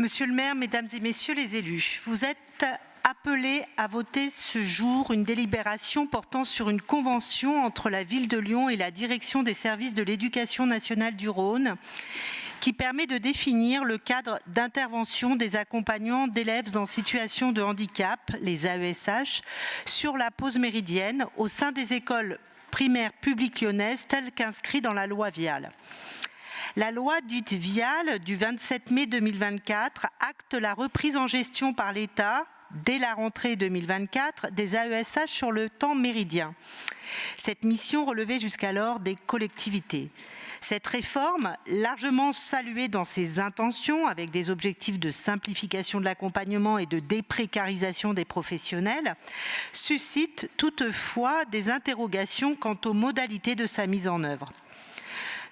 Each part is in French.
Monsieur le maire, mesdames et messieurs les élus, vous êtes appelés à voter ce jour une délibération portant sur une convention entre la ville de Lyon et la direction des services de l'éducation nationale du Rhône qui permet de définir le cadre d'intervention des accompagnants d'élèves en situation de handicap, les AESH, sur la pause méridienne au sein des écoles primaires publiques lyonnaises telles qu'inscrites dans la loi Vial. La loi dite Vial du 27 mai 2024 acte la reprise en gestion par l'État, dès la rentrée 2024, des AESH sur le temps méridien. Cette mission relevait jusqu'alors des collectivités. Cette réforme, largement saluée dans ses intentions, avec des objectifs de simplification de l'accompagnement et de déprécarisation des professionnels, suscite toutefois des interrogations quant aux modalités de sa mise en œuvre.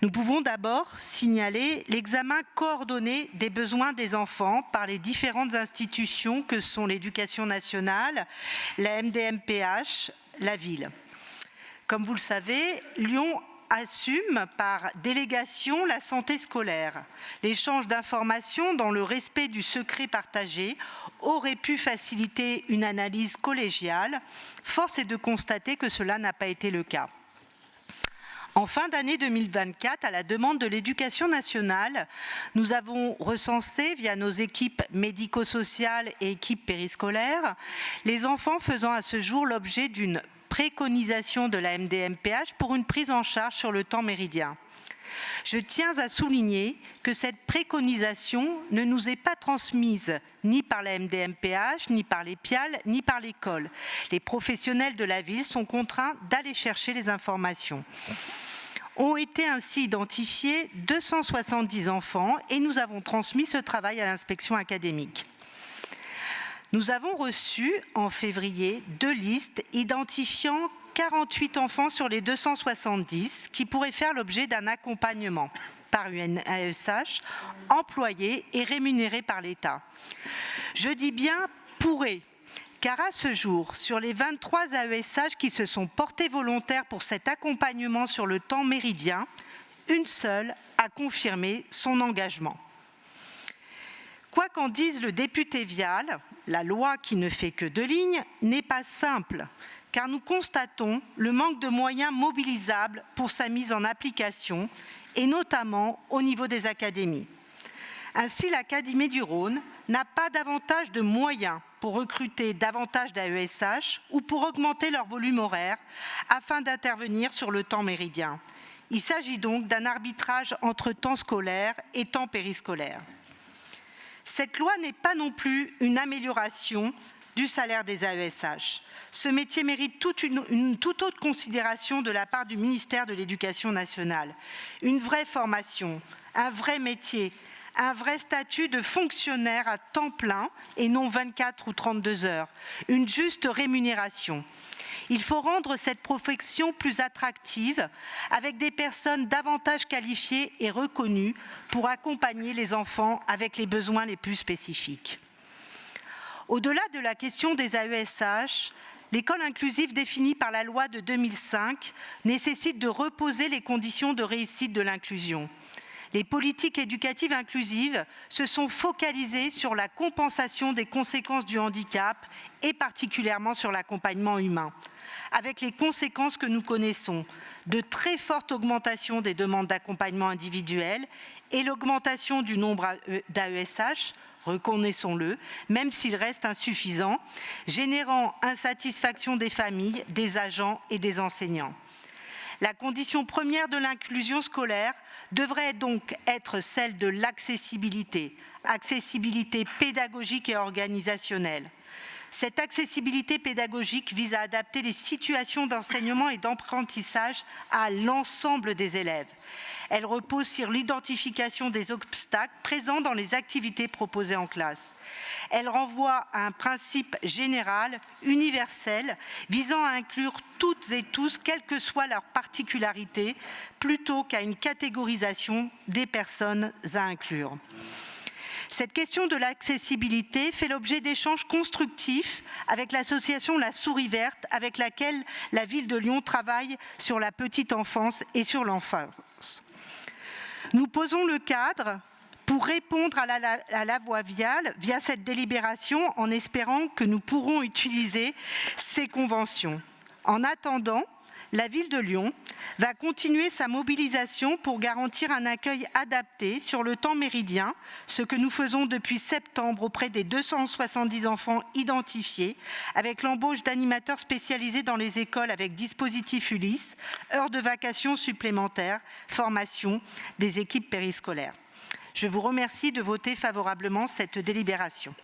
Nous pouvons d'abord signaler l'examen coordonné des besoins des enfants par les différentes institutions que sont l'Éducation nationale, la MDMPH, la ville. Comme vous le savez, Lyon assume par délégation la santé scolaire. L'échange d'informations dans le respect du secret partagé aurait pu faciliter une analyse collégiale. Force est de constater que cela n'a pas été le cas. En fin d'année 2024, à la demande de l'Éducation nationale, nous avons recensé, via nos équipes médico-sociales et équipes périscolaires, les enfants faisant à ce jour l'objet d'une préconisation de la MDMPH pour une prise en charge sur le temps méridien. Je tiens à souligner que cette préconisation ne nous est pas transmise ni par la MDMPH, ni par les PIAL, ni par l'école. Les professionnels de la ville sont contraints d'aller chercher les informations. Ont été ainsi identifiés 270 enfants et nous avons transmis ce travail à l'inspection académique. Nous avons reçu en février 2 listes identifiant 48 enfants sur les 270 qui pourraient faire l'objet d'un accompagnement par une AESH employée et rémunérée par l'État. Je dis bien « pourrait », car à ce jour, sur les 23 AESH qui se sont portés volontaires pour cet accompagnement sur le temps méridien, une seule a confirmé son engagement. Quoi qu'en dise le député Vial, la loi qui ne fait que 2 lignes n'est pas simple, car nous constatons le manque de moyens mobilisables pour sa mise en application, et notamment au niveau des académies. Ainsi, l'Académie du Rhône n'a pas davantage de moyens pour recruter davantage d'AESH ou pour augmenter leur volume horaire afin d'intervenir sur le temps méridien. Il s'agit donc d'un arbitrage entre temps scolaire et temps périscolaire. Cette loi n'est pas non plus une amélioration du salaire des AESH. Ce métier mérite une toute autre considération de la part du ministère de l'Éducation nationale. Une vraie formation, un vrai métier, un vrai statut de fonctionnaire à temps plein et non 24 ou 32 heures, une juste rémunération. Il faut rendre cette profession plus attractive avec des personnes davantage qualifiées et reconnues pour accompagner les enfants avec les besoins les plus spécifiques. Au-delà de la question des AESH, l'école inclusive définie par la loi de 2005 nécessite de reposer les conditions de réussite de l'inclusion. Les politiques éducatives inclusives se sont focalisées sur la compensation des conséquences du handicap et particulièrement sur l'accompagnement humain, avec les conséquences que nous connaissons, de très fortes augmentations des demandes d'accompagnement individuel et l'augmentation du nombre d'AESH, reconnaissons-le, même s'il reste insuffisant, générant insatisfaction des familles, des agents et des enseignants. La condition première de l'inclusion scolaire devrait donc être celle de l'accessibilité, accessibilité pédagogique et organisationnelle. Cette accessibilité pédagogique vise à adapter les situations d'enseignement et d'apprentissage à l'ensemble des élèves. Elle repose sur l'identification des obstacles présents dans les activités proposées en classe. Elle renvoie à un principe général, universel, visant à inclure toutes et tous, quelle que soit leur particularité, plutôt qu'à une catégorisation des personnes à inclure. Cette question de l'accessibilité fait l'objet d'échanges constructifs avec l'association La Souris Verte, avec laquelle la ville de Lyon travaille sur la petite enfance et sur l'enfance. Nous posons le cadre pour répondre à la voie viale via cette délibération en espérant que nous pourrons utiliser ces conventions. En attendant, la ville de Lyon va continuer sa mobilisation pour garantir un accueil adapté sur le temps méridien, ce que nous faisons depuis septembre auprès des 270 enfants identifiés, avec l'embauche d'animateurs spécialisés dans les écoles avec dispositif Ulysse, heures de vacations supplémentaires, formation des équipes périscolaires. Je vous remercie de voter favorablement cette délibération.